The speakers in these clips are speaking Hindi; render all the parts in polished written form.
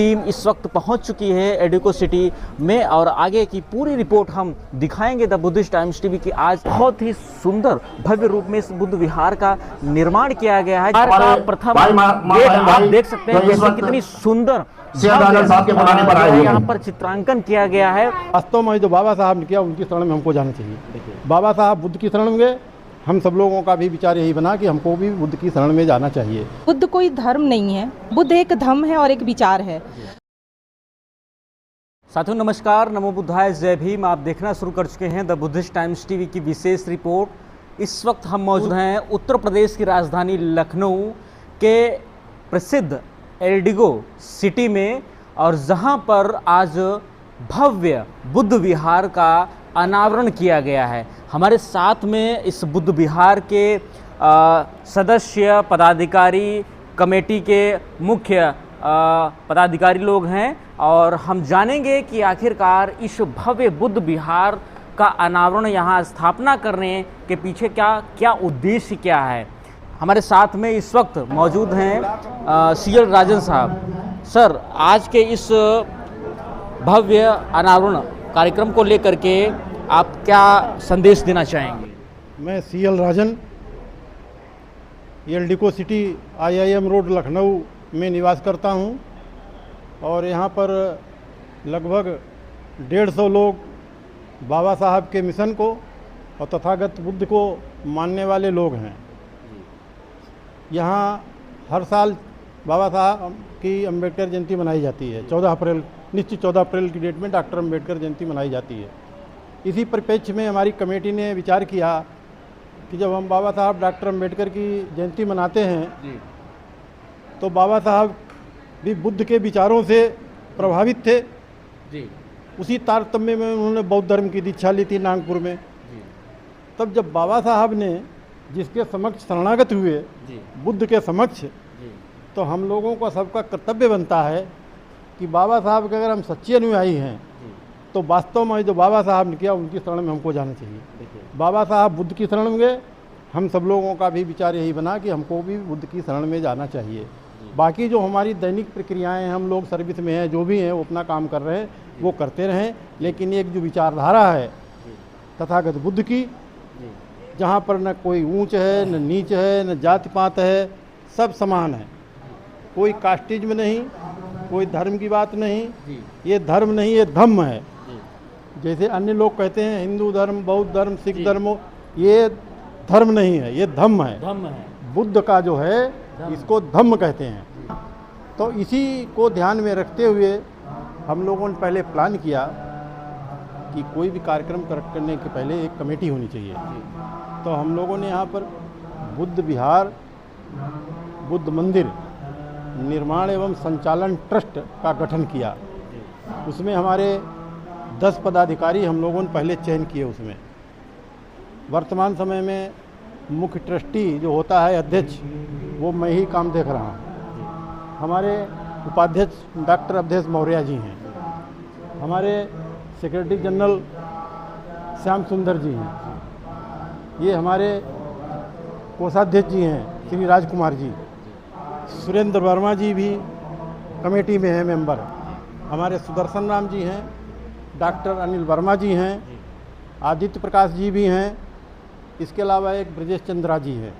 टीम इस वक्त पहुंच चुकी है एडिको सिटी में और आगे की पूरी रिपोर्ट हम दिखाएंगे द बुद्धिस्ट टाइम्स टीवी की। आज बहुत ही सुंदर भव्य रूप में इस बुद्ध विहार का निर्माण किया गया है। प्रथम गेट आप देख सकते हैं कैसे कितनी सुंदर साहब के बनाने पर आए हुए यहाँ पर चित्रांकन किया गया है। वास्तव में जो बाबा साहब ने किया उनकी शरण में हमको जाना चाहिए। बाबा साहब बुद्ध की शरण में गए, हम सब लोगों का भी विचार यही बना कि हमको भी बुद्ध की शरण में जाना चाहिए। बुद्ध कोई धर्म नहीं है, बुद्ध एक धम्म है और एक विचार है। साथियों नमस्कार, नमो बुद्धाय, जय भीम। आप देखना शुरू कर चुके हैं द बुद्धिस्ट टाइम्स टीवी की विशेष रिपोर्ट। इस वक्त हम मौजूद हैं उत्तर प्रदेश की राजधानी लखनऊ के प्रसिद्ध एडिको सिटी में और जहां पर आज भव्य बुद्ध विहार का अनावरण किया गया है। हमारे साथ में इस बुद्ध विहार के सदस्य, पदाधिकारी, कमेटी के मुख्य पदाधिकारी लोग हैं और हम जानेंगे कि आखिरकार इस भव्य बुद्ध विहार का अनावरण यहाँ स्थापना करने के पीछे क्या उद्देश्य क्या है। हमारे साथ में इस वक्त मौजूद हैं सीएल राजन साहब। सर, आज के इस भव्य अनावरण कार्यक्रम को लेकर के आप क्या संदेश देना चाहेंगे? मैं सीएल राजन एडिको सिटी IIM रोड लखनऊ में निवास करता हूं और यहाँ पर लगभग 150 लोग बाबा साहब के मिशन को और तथागत बुद्ध को मानने वाले लोग हैं। यहाँ हर साल बाबा साहब की अम्बेडकर जयंती मनाई जाती है। 14 अप्रैल, निश्चित 14 अप्रैल की डेट में डॉक्टर अम्बेडकर जयंती मनाई जाती है। इसी परिप्रेक्ष्य में हमारी कमेटी ने विचार किया कि जब हम बाबा साहब डॉक्टर अम्बेडकर की जयंती मनाते हैं तो बाबा साहब भी बुद्ध के विचारों से प्रभावित थे जी। उसी तारतम्य में उन्होंने बौद्ध धर्म की दीक्षा ली थी नागपुर में जी। तब जब बाबा साहब ने जिसके समक्ष शरणागत हुए बुद्ध के समक्ष, तो हम लोगों का सबका कर्तव्य बनता है कि बाबा साहब के अगर हम सच्चे अनुयायी हैं तो वास्तव में जो बाबा साहब ने किया उनकी शरण में हमको जाना चाहिए। बाबा साहब बुद्ध की शरण में गए, हम सब लोगों का भी विचार यही बना कि हमको भी बुद्ध की शरण में जाना चाहिए। बाकी जो हमारी दैनिक प्रक्रियाएं, हम लोग सर्विस में हैं, जो भी हैं वो अपना काम कर रहे हैं, वो करते रहें, लेकिन एक जो विचारधारा है तथागत बुद्ध की, जहाँ पर न कोई ऊंच है, न नीच है, न जाति पात है, सब समान है। कोई कास्टिज्म नहीं, कोई धर्म की बात नहीं। ये धर्म नहीं, ये धम्म है। जैसे अन्य लोग कहते हैं हिंदू धर्म, बौद्ध धर्म, सिख धर्म, ये धर्म नहीं है, ये धम्म है। धम्म है। बुद्ध का जो है इसको धम्म कहते हैं। तो इसी को ध्यान में रखते हुए हम लोगों ने पहले प्लान किया कि कोई भी कार्यक्रम करने के पहले एक कमेटी होनी चाहिए। तो हम लोगों ने यहाँ पर बुद्ध विहार, बुद्ध मंदिर निर्माण एवं संचालन ट्रस्ट का गठन किया। उसमें हमारे 10 पदाधिकारी हम लोगों ने पहले चयन किए। उसमें वर्तमान समय में मुख्य ट्रस्टी जो होता है, अध्यक्ष, वो मैं ही काम देख रहा हूँ। हमारे उपाध्यक्ष डॉक्टर अवधेश मौर्य जी हैं। हमारे सेक्रेटरी जनरल श्याम सुंदर जी हैं। ये हमारे कोषाध्यक्ष जी हैं श्री राजकुमार जी। सुरेंद्र वर्मा जी भी कमेटी में हैं मेंबर। हमारे सुदर्शन राम जी हैं, डॉक्टर अनिल वर्मा जी हैं, आदित्य प्रकाश जी भी हैं। इसके अलावा एक ब्रजेश चंद्रा जी हैं।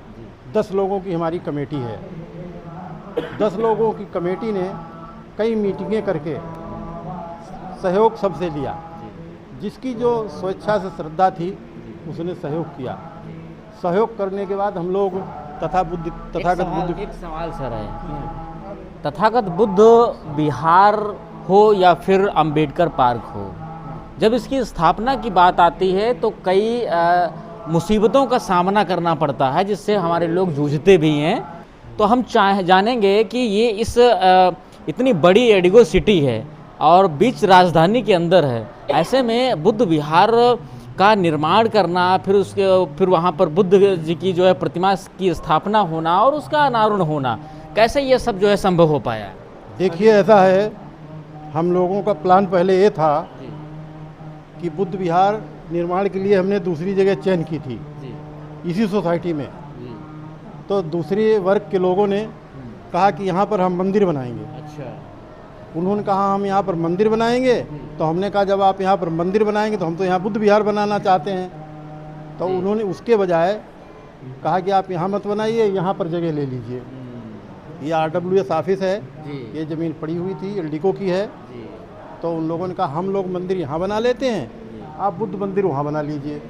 10 लोगों की हमारी कमेटी है। 10 लोगों की कमेटी ने कई मीटिंगें करके सहयोग सबसे लिया। जिसकी जो स्वेच्छा से श्रद्धा थी उसने सहयोग किया। सहयोग करने के बाद हम लोग तथागत बुद्ध। एक सवाल सर है, तथागत बुद्ध विहार हो या फिर अंबेडकर पार्क हो, जब इसकी स्थापना की बात आती है तो कई मुसीबतों का सामना करना पड़ता है जिससे हमारे लोग जूझते भी हैं। तो हम जानेंगे कि ये इस इतनी बड़ी एडिको सिटी है और बीच राजधानी के अंदर है, ऐसे में बुद्ध विहार का निर्माण करना, फिर वहाँ पर बुद्ध जी की जो है प्रतिमा की स्थापना होना और उसका अनावरण होना, कैसे ये सब जो है संभव हो पाया? देखिए, ऐसा है, हम लोगों का प्लान पहले ये था कि बुद्ध विहार निर्माण के लिए हमने दूसरी जगह चयन की थी इसी सोसाइटी में। तो दूसरे वर्ग के लोगों ने कहा कि यहाँ पर हम मंदिर बनाएंगे। अच्छा। उन्होंने कहा हम यहाँ पर मंदिर बनाएंगे, तो हमने कहा जब आप यहाँ पर मंदिर बनाएंगे तो हम तो यहाँ बुद्ध विहार बनाना चाहते हैं। तो उन्होंने उसके बजाय कहा कि आप यहाँ मत बनाइए, यहाँ पर जगह ले लीजिए। ये RWS ऑफिस है, ये ज़मीन पड़ी हुई थी, एल्डिको की है। तो उन लोगों ने कहा हम लोग मंदिर यहाँ बना लेते हैं, आप बुद्ध मंदिर वहाँ बना लीजिए।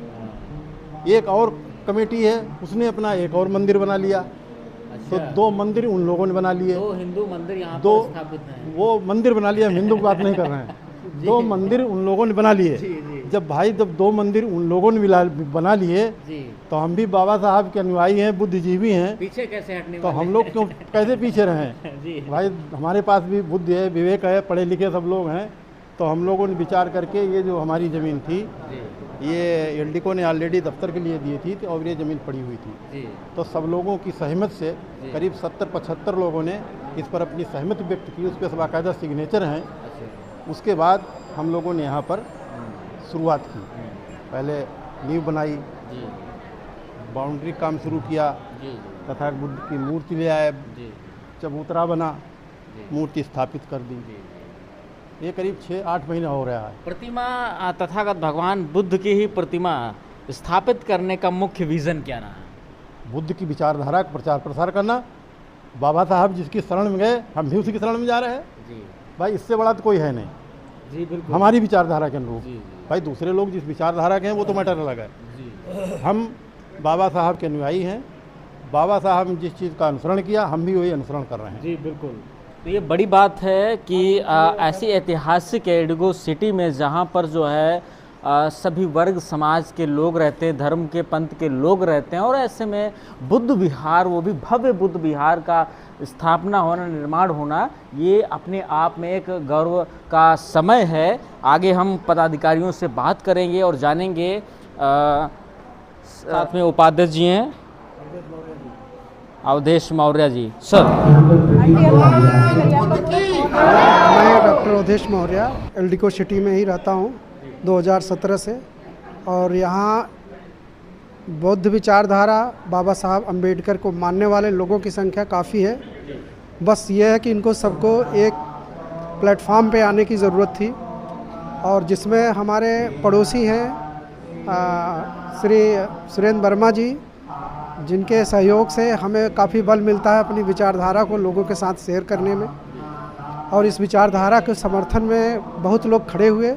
एक और कमेटी है, उसने अपना एक और मंदिर बना लिया। तो 2 मंदिर उन लोगों ने बना लिए। 2 हिंदू मंदिर यहाँ दो पर स्थापित हैं। वो मंदिर बना लिया, हम हिंदू की बात नहीं कर रहे हैं। 2 मंदिर उन लोगों ने बना लिए। जब 2 मंदिर उन लोगों ने बना लिए, तो हम भी बाबा साहब के अनुयायी हैं, बुद्धिजीवी हैं, पीछे कैसे हटने तो हम लोग क्यों कैसे पीछे रहें? भाई हमारे पास भी बुद्धि है, विवेक है, पढ़े लिखे सब लोग हैं। तो हम लोगों ने विचार करके ये जो हमारी ज़मीन थी, ये एल्डिको ने ऑलरेडी दफ्तर के लिए दी थी और ये ज़मीन पड़ी हुई थी। तो सब लोगों की सहमत से करीब 70-75 लोगों ने इस पर अपनी सहमति व्यक्त की, उस पर बाकायदा सिग्नेचर हैं। उसके बाद हम लोगों ने यहाँ पर शुरुआत की। पहले नींव बनाई, बाउंड्री काम शुरू किया, तथा बुद्ध की मूर्ति ले आए, चबूतरा बना, मूर्ति स्थापित कर दी। ये करीब 6-8 महीना हो रहा है। प्रतिमा तथागत भगवान बुद्ध की ही प्रतिमा स्थापित करने का मुख्य विजन क्या रहा? बुद्ध की विचारधारा का प्रचार प्रसार करना। बाबा साहब जिसकी शरण में गए, हम भी उसी की शरण में जा रहे हैं। भाई इससे बड़ा तो कोई है नहीं। जी बिल्कुल, हमारी विचारधारा के अनुरूप। भाई दूसरे लोग जिस विचारधारा के हैं वो तो मैटर अलग है। हम बाबा साहब के अनुयायी हैं। बाबा साहब ने जिस चीज़ का अनुसरण किया, हम भी वही अनुसरण कर रहे हैं। जी बिल्कुल। तो ये बड़ी बात है कि ऐसी ऐतिहासिक एल्डिको सिटी में जहाँ पर जो है सभी वर्ग समाज के लोग रहते हैं, धर्म के पंथ के लोग रहते हैं, और ऐसे में बुद्ध विहार, वो भी भव्य बुद्ध विहार का स्थापना होना, निर्माण होना, ये अपने आप में एक गर्व का समय है। आगे हम पदाधिकारियों से बात करेंगे और जानेंगे। साथ में उपाध्यक्ष जी हैं, अवधेश मौर्य जी। सर, मैं डॉक्टर अवधेश मौर्य एल्डिको सिटी में ही रहता हूँ 2017 से, और यहाँ बौद्ध विचारधारा बाबा साहब अंबेडकर को मानने वाले लोगों की संख्या काफ़ी है। बस ये है कि इनको सबको एक प्लेटफॉर्म पे आने की ज़रूरत थी, और जिसमें हमारे पड़ोसी हैं श्री सुरेंद्र वर्मा जी, जिनके सहयोग से हमें काफ़ी बल मिलता है अपनी विचारधारा को लोगों के साथ शेयर करने में। और इस विचारधारा के समर्थन में बहुत लोग खड़े हुए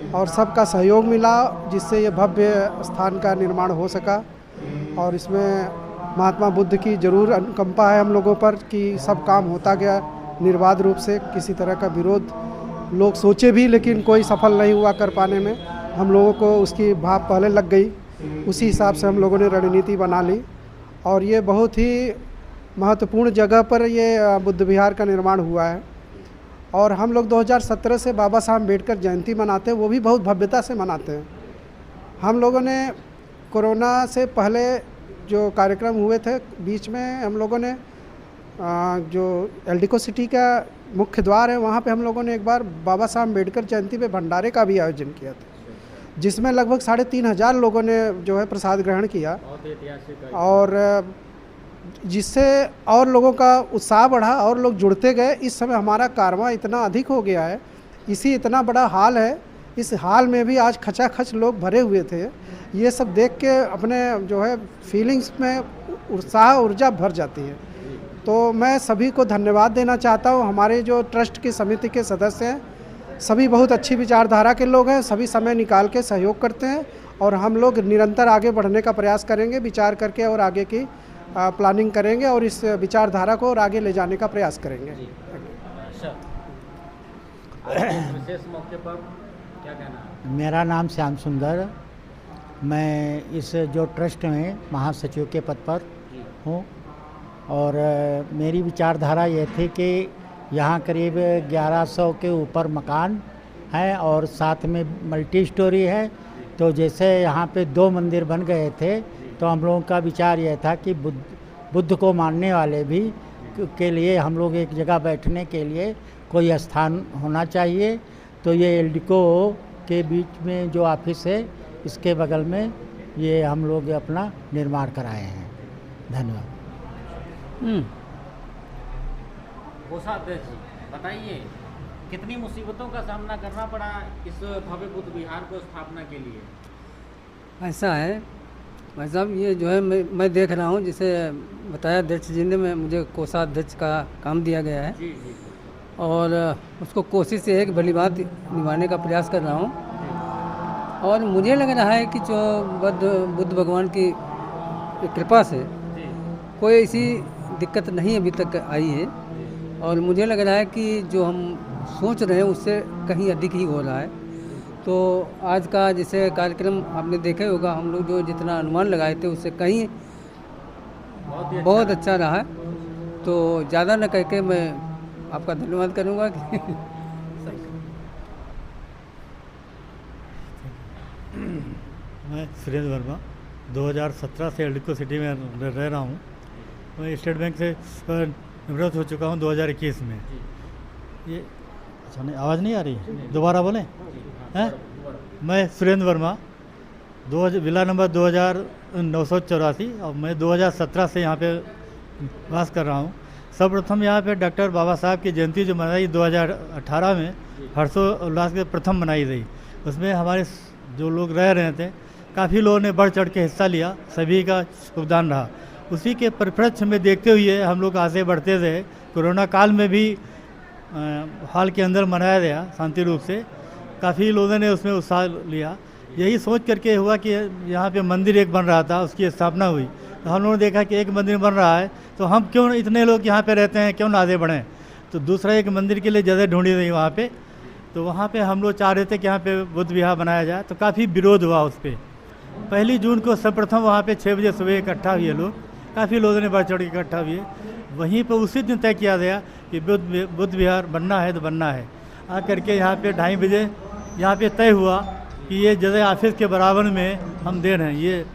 और सबका सहयोग मिला, जिससे ये भव्य स्थान का निर्माण हो सका। और इसमें महात्मा बुद्ध की ज़रूर अनुकंपा है हम लोगों पर कि सब काम होता गया निर्बाध रूप से। किसी तरह का विरोध लोग सोचे भी, लेकिन कोई सफल नहीं हुआ कर पाने में। हम लोगों को उसकी भाव पहले लग गई, उसी हिसाब से हम लोगों ने रणनीति बना ली, और ये बहुत ही महत्वपूर्ण जगह पर ये बुद्ध विहार का निर्माण हुआ है। और हम लोग 2017 से बाबा साहब अम्बेडकर जयंती मनाते हैं, वो भी बहुत भव्यता से मनाते हैं। हम लोगों ने कोरोना से पहले जो कार्यक्रम हुए थे, बीच में हम लोगों ने जो एल्डिको सिटी का मुख्य द्वार है, वहाँ पे हम लोगों ने एक बार बाबा साहब अम्बेडकर जयंती पे भंडारे का भी आयोजन किया था, जिसमें लगभग 3,500 लोगों ने जो है प्रसाद ग्रहण किया, और जिससे और लोगों का उत्साह बढ़ा और लोग जुड़ते गए। इस समय हमारा कारवां इतना अधिक हो गया है, इसी इतना बड़ा हाल है, इस हाल में भी आज खचाखच लोग भरे हुए थे। ये सब देख के अपने जो है फीलिंग्स में उत्साह ऊर्जा भर जाती है। तो मैं सभी को धन्यवाद देना चाहता हूँ। हमारे जो ट्रस्ट की समिति के सदस्य हैं, सभी बहुत अच्छी विचारधारा के लोग हैं, सभी समय निकाल के सहयोग करते हैं, और हम लोग निरंतर आगे बढ़ने का प्रयास करेंगे, विचार करके और आगे की प्लानिंग करेंगे और इस विचारधारा को और आगे ले जाने का प्रयास करेंगे। विशेष मौके पर क्या कहना है? मेरा नाम श्याम सुंदर, मैं इस जो ट्रस्ट में महासचिव के पद पर हूँ, और मेरी विचारधारा ये थी कि यहाँ करीब 1100 के ऊपर मकान हैं और साथ में मल्टी स्टोरी है। तो जैसे यहाँ पे 2 मंदिर बन गए थे, तो हम लोगों का विचार यह था कि बुद्ध को मानने वाले भी के लिए हम लोग एक जगह बैठने के लिए कोई स्थान होना चाहिए। तो ये एल्डिको के बीच में जो ऑफिस है, इसके बगल में ये हम लोग अपना निर्माण कराए हैं। धन्यवाद। कोषाध्यक्ष जी बताइए, कितनी मुसीबतों का सामना करना पड़ा इस भव्य बुद्ध विहार को स्थापना के लिए? ऐसा है भाई साहब, ये जो है मैं देख रहा हूँ, जिसे बताया अध्यक्ष जी ने, मुझे कोषाध्यक्ष का काम दिया गया है जी जी और उसको कोशिश से एक भली बात निभाने का प्रयास कर रहा हूँ। और मुझे लग रहा है कि जो बुद्ध भगवान की कृपा से जी कोई ऐसी दिक्कत नहीं अभी तक आई है और मुझे लग रहा है कि जो हम सोच रहे हैं उससे कहीं अधिक ही हो रहा है। तो आज का जैसे कार्यक्रम आपने देखा ही होगा, हम लोग जो जितना अनुमान लगाए थे उससे कहीं बहुत अच्छा रहा है। तो ज़्यादा न कह के मैं आपका धन्यवाद करूँगा कि मैं सुरेंद्र वर्मा 2017 से एल्डिको सिटी में रह रहा हूँ। मैं स्टेट बैंक से निवृत्त हो चुका हूँ 2021 में। ये अच्छा नहीं, आवाज़ नहीं आ रही है, दोबारा बोलें हैं? मैं सुरेंद्र वर्मा विला नंबर 2984 और मैं 2017 से यहाँ पे वास कर रहा हूँ। सर्वप्रथम यहाँ पे डॉक्टर बाबा साहब की जयंती जो मनाई 2018 में हर्षोल्लास के प्रथम मनाई गई। उसमें हमारे जो लोग रह रहे थे काफ़ी लोगों ने बढ़ चढ़ के हिस्सा लिया, सभी का योगदान रहा। उसी के परिप्रेक्ष्य में देखते हुए हम लोग आगे बढ़ते थे। कोरोना काल में भी हॉल के अंदर मनाया गया शांति रूप से, काफ़ी लोगों ने उसमें उत्साह लिया। यही सोच करके हुआ कि यहाँ पे मंदिर एक बन रहा था, उसकी स्थापना हुई। तो हम लोगों ने देखा कि एक मंदिर बन रहा है तो हम क्यों इतने लोग यहाँ पे रहते हैं, क्यों ना आगे बढ़ें। तो दूसरा एक मंदिर के लिए जगह ढूंढी गई वहाँ पे। तो वहाँ पे हम लोग चाह रहे थे कि यहाँ पे बुद्ध विहार बनाया जाए, तो काफ़ी विरोध हुआ उस पर। 1 जून को सर्वप्रथम वहाँ पे 6 बजे सुबह इकट्ठा हुए लोग, काफ़ी लोगों ने बढ़ चढ़ के इकट्ठा हुए। वहीं पर उसी दिन तय किया गया कि बुद्ध विहार बनना है तो बनना है। आ करके यहाँ पे 2:30 बजे यहाँ पे तय हुआ कि ये जगह ऑफिस के बराबर में हम दे रहे हैं। ये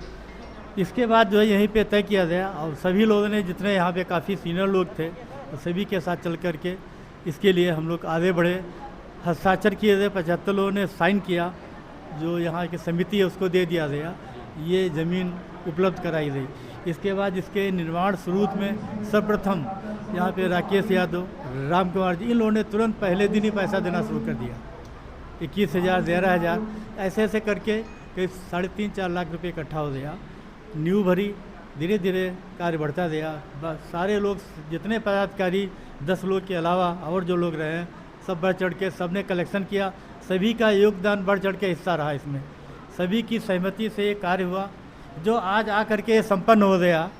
इसके बाद जो है यहीं पे तय किया गया और सभी लोगों ने, जितने यहाँ पे काफ़ी सीनियर लोग थे, तो सभी के साथ चल कर के इसके लिए हम लोग आगे बढ़े। हस्ताक्षर किए गए, 75 लोगों ने साइन किया। जो यहाँ की समिति है उसको दे दिया गया, ये ज़मीन उपलब्ध कराई गई। इसके बाद इसके निर्माण शुरू में सर्वप्रथम यहाँ पे राकेश यादव, राम कुमार जी, इन लोगों ने तुरंत पहले दिन ही पैसा देना शुरू कर दिया। 21,000, 13,000 ऐसे ऐसे करके करीब 3.5-4 लाख रुपए इकट्ठा हो गया। न्यू भरी, धीरे धीरे कार्य बढ़ता गया। बस सारे लोग, जितने पदाधिकारी 10 लोग के अलावा और जो लोग रहे हैं, सब बढ़ चढ़ के सब ने कलेक्शन किया। सभी का योगदान बढ़ चढ़ के हिस्सा रहा इसमें। सभी की सहमति से ये कार्य हुआ, जो आज आ करके संपन्न हो गया,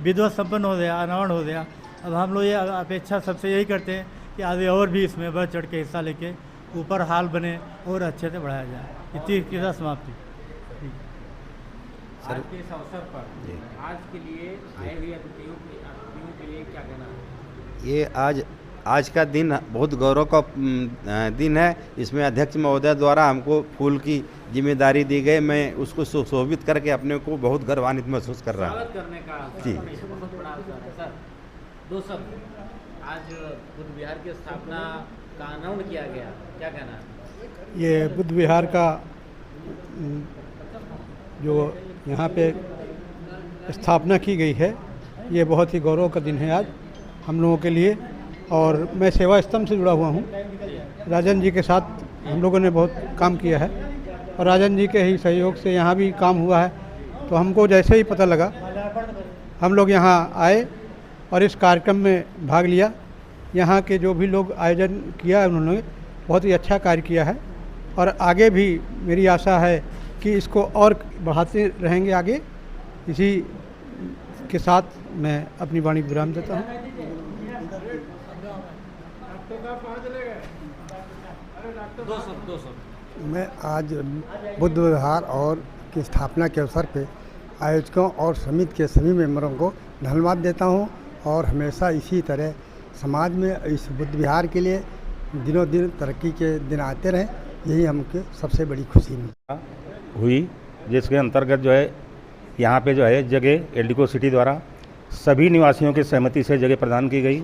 विधिवत संपन्न हो गया, अनावरण हो गया। अब हम लोग ये अपेक्षा सबसे यही करते हैं कि आगे और भी इसमें बढ़ चढ़ के हिस्सा लेके ऊपर हाल बने और अच्छे से बढ़ाया जाए। इतनी इसकी समाप्ति। आज के इस अवसर पर आज के लिए आए हुए अतिथियों के लिए क्या कहना है? ये आज का दिन बहुत गौरव का दिन है। इसमें अध्यक्ष महोदय द्वारा हमको फूल की जिम्मेदारी दी गई। मैं उसको सुशोभित करके अपने को बहुत गर्वान्वित महसूस कर रहा हूँ। स्वागत करने का जी। बहुत बड़ा अवसर है सर। 2 शब्द, आज बुद्ध विहार की स्थापना का अनाउंस किया गया, क्या कहना है? ये बुद्ध विहार का जो यहाँ पे स्थापना की गई है, ये बहुत ही गौरव का दिन है आज हम लोगों के लिए। और मैं सेवा स्तंभ से जुड़ा हुआ हूँ। राजन जी के साथ हम लोगों ने बहुत काम किया है और राजन जी के ही सहयोग से यहाँ भी काम हुआ है। तो हमको जैसे ही पता लगा, हम लोग यहाँ आए और इस कार्यक्रम में भाग लिया। यहाँ के जो भी लोग आयोजन किया है, उन्होंने बहुत ही अच्छा कार्य किया है और आगे भी मेरी आशा है कि इसको और बढ़ाते रहेंगे आगे। इसी के साथ मैं अपनी वाणी विराम देता हूँ। दो शब्द। मैं आज बुद्ध विहार और की स्थापना के अवसर पे आयोजकों और समिति के सभी मेंबरों को धन्यवाद देता हूं और हमेशा इसी तरह समाज में इस बुद्ध विहार के लिए दिनों दिन तरक्की के दिन आते रहें, यही हमको सबसे बड़ी खुशी हुई। जिसके अंतर्गत जो है यहाँ पे जो है जगह एल्डिको सिटी द्वारा सभी निवासियों की सहमति से जगह प्रदान की गई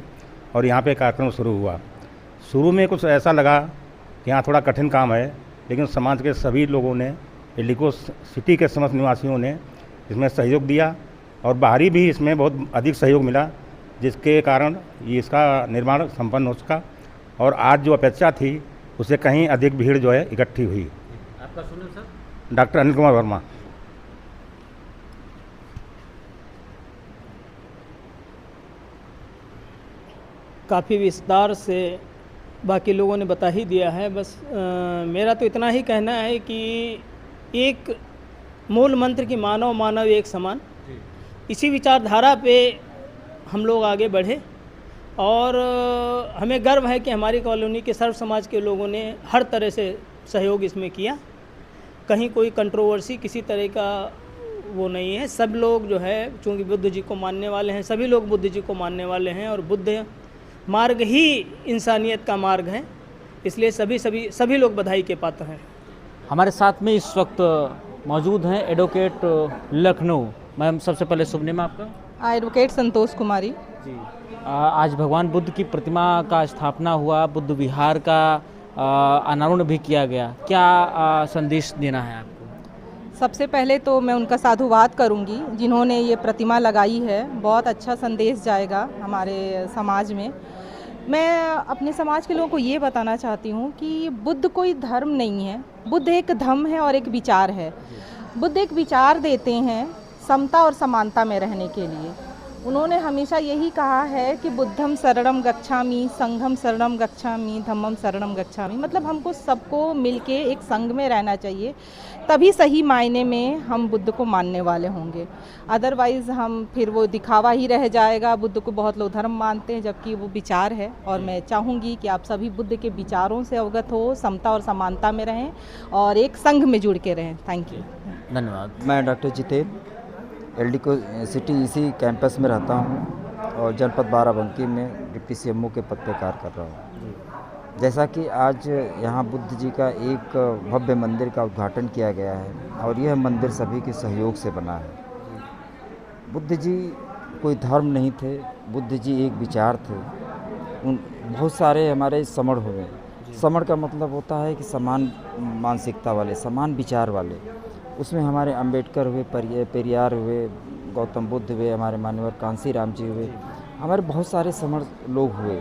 और यहाँ पे कार्यक्रम शुरू हुआ। शुरू में कुछ ऐसा लगा कि यहाँ थोड़ा कठिन काम है, लेकिन समाज के सभी लोगों ने, एल्डिको सिटी के समस्त निवासियों ने इसमें सहयोग दिया और बाहरी भी इसमें बहुत अधिक सहयोग मिला, जिसके कारण ये इसका निर्माण संपन्न हो सका और आज जो अपेक्षा थी उससे कहीं अधिक भीड़ जो है इकट्ठी हुई। आपका सुनिए सर। डॉक्टर अनिल कुमार वर्मा। काफ़ी विस्तार से बाकी लोगों ने बता ही दिया है। बस मेरा तो इतना ही कहना है कि एक मूल मंत्र की मानव मानव एक समान, इसी विचारधारा पे हम लोग आगे बढ़े और हमें गर्व है कि हमारी कॉलोनी के सर्व समाज के लोगों ने हर तरह से सहयोग इसमें किया। कहीं कोई कंट्रोवर्सी किसी तरह का वो नहीं है। सब लोग जो है चूँकि बुद्ध जी को मानने वाले हैं, सभी लोग बुद्ध जी को मानने वाले हैं और बुद्ध मार्ग ही इंसानियत का मार्ग है, इसलिए सभी लोग बधाई के पात्र हैं। हमारे साथ में इस वक्त मौजूद हैं एडवोकेट लखनऊ। मैम, सबसे पहले शुभ नाम आपका? एडवोकेट संतोष कुमारी जी। आज भगवान बुद्ध की प्रतिमा का स्थापना हुआ, बुद्ध विहार का अनावरण भी किया गया, क्या संदेश देना है आपको? सबसे पहले तो मैं उनका साधुवाद करूंगी जिन्होंने ये प्रतिमा लगाई है। बहुत अच्छा संदेश जाएगा हमारे समाज में। मैं अपने समाज के लोगों को ये बताना चाहती हूँ कि बुद्ध कोई धर्म नहीं है, बुद्ध एक धम्म है और एक विचार है। बुद्ध एक विचार देते हैं समता और समानता में रहने के लिए। उन्होंने हमेशा यही कहा है कि बुद्धम शरणम गच्छामि, संघम शरणम गच्छामि, धम्मम शरणम गच्छामि। मतलब हमको सबको मिलके एक संघ में रहना चाहिए, तभी सही मायने में हम बुद्ध को मानने वाले होंगे। अदरवाइज़ हम फिर वो दिखावा ही रह जाएगा। बुद्ध को बहुत लोग धर्म मानते हैं जबकि वो विचार है, और मैं चाहूँगी कि आप सभी बुद्ध के विचारों से अवगत हो, समता और समानता में रहें और एक संघ में जुड़ के रहें। थैंक यू, धन्यवाद। मैं डॉक्टर जितेंद्र एलडीको सिटी इसी कैंपस में रहता हूँ और जनपद बाराबंकी में डिप्टी सीएमओ के पद पर कार्य कर रहा हूँ। जैसा कि आज यहाँ बुद्ध जी का एक भव्य मंदिर का उद्घाटन किया गया है और यह मंदिर सभी के सहयोग से बना है। बुद्ध जी कोई धर्म नहीं थे, बुद्ध जी एक विचार थे। बहुत सारे हमारे समण हुए। समण का मतलब होता है कि समान मानसिकता वाले, समान विचार वाले। उसमें हमारे अंबेडकर हुए, पेरियार हुए, गौतम बुद्ध हुए, हमारे माननीय कांसी राम जी हुए, हमारे बहुत सारे समर लोग हुए,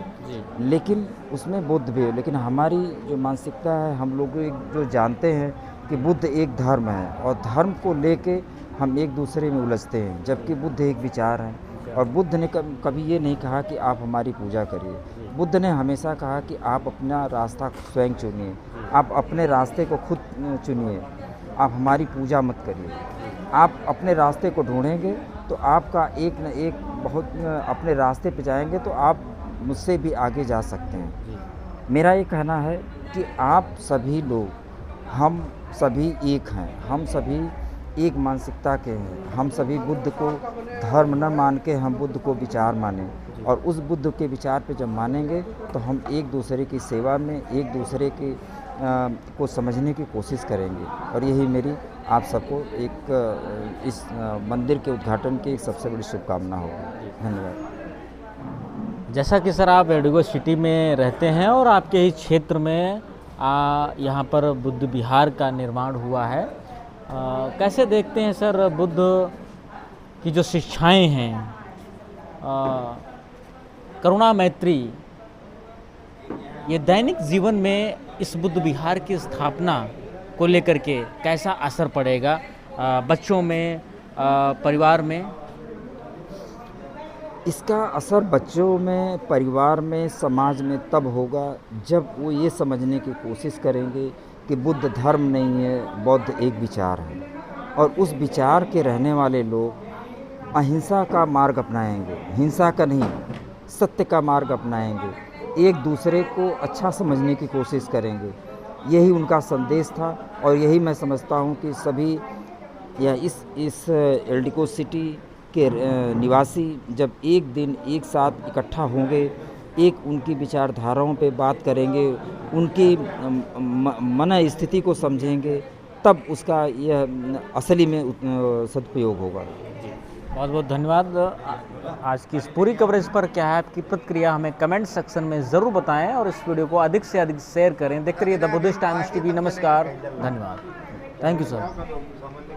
लेकिन उसमें बुद्ध भी हुए। लेकिन हमारी जो मानसिकता है, हम लोग जो जानते हैं कि बुद्ध एक धर्म है और धर्म को लेके हम एक दूसरे में उलझते हैं, जबकि बुद्ध एक विचार है। और बुद्ध ने कभी ये नहीं कहा कि आप हमारी पूजा करिए। बुद्ध ने हमेशा कहा कि आप अपना रास्ता स्वयं चुनिए, आप अपने रास्ते को खुद चुनिए, आप हमारी पूजा मत करिए। आप अपने रास्ते को ढूंढेंगे तो आपका एक न एक बहुत अपने रास्ते पे जाएंगे तो आप मुझसे भी आगे जा सकते हैं। मेरा ये कहना है कि आप सभी लोग, हम सभी एक हैं, हम सभी एक मानसिकता के हैं। हम सभी बुद्ध को धर्म न मान के हम बुद्ध को विचार मानें, और उस बुद्ध के विचार पे जब मानेंगे तो हम एक दूसरे की सेवा में, एक दूसरे के को समझने की कोशिश करेंगे। और यही मेरी आप सबको एक इस मंदिर के उद्घाटन की एक सबसे बड़ी शुभकामना होगी। धन्यवाद। जैसा कि सर आप एडिगो सिटी में रहते हैं और आपके ही क्षेत्र में यहाँ पर बुद्ध विहार का निर्माण हुआ है, कैसे देखते हैं सर बुद्ध की जो शिक्षाएं हैं, करुणा मैत्री, ये दैनिक जीवन में इस बुद्ध विहार की स्थापना को लेकर के कैसा असर पड़ेगा बच्चों में, परिवार में? इसका असर बच्चों में, परिवार में, समाज में तब होगा जब वो ये समझने की कोशिश करेंगे कि बुद्ध धर्म नहीं है, बौद्ध एक विचार है। और उस विचार के रहने वाले लोग अहिंसा का मार्ग अपनाएंगे, हिंसा का नहीं, सत्य का मार्ग अपनाएंगे, एक दूसरे को अच्छा समझने की कोशिश करेंगे। यही उनका संदेश था और यही मैं समझता हूँ कि सभी या इस एलडीको सिटी के निवासी जब एक दिन एक साथ इकट्ठा होंगे, एक उनकी विचारधाराओं पे बात करेंगे, उनकी मन स्थिति को समझेंगे, तब उसका यह असली में सदुपयोग होगा। बहुत बहुत धन्यवाद। आज की इस पूरी कवरेज पर क्या है आपकी प्रतिक्रिया, हमें कमेंट सेक्शन में ज़रूर बताएं और इस वीडियो को अधिक से अधिक शेयर करें। देखते रहिए द बुद्धिस्ट टाइम्स टीवी। नमस्कार, धन्यवाद, थैंक यू सर।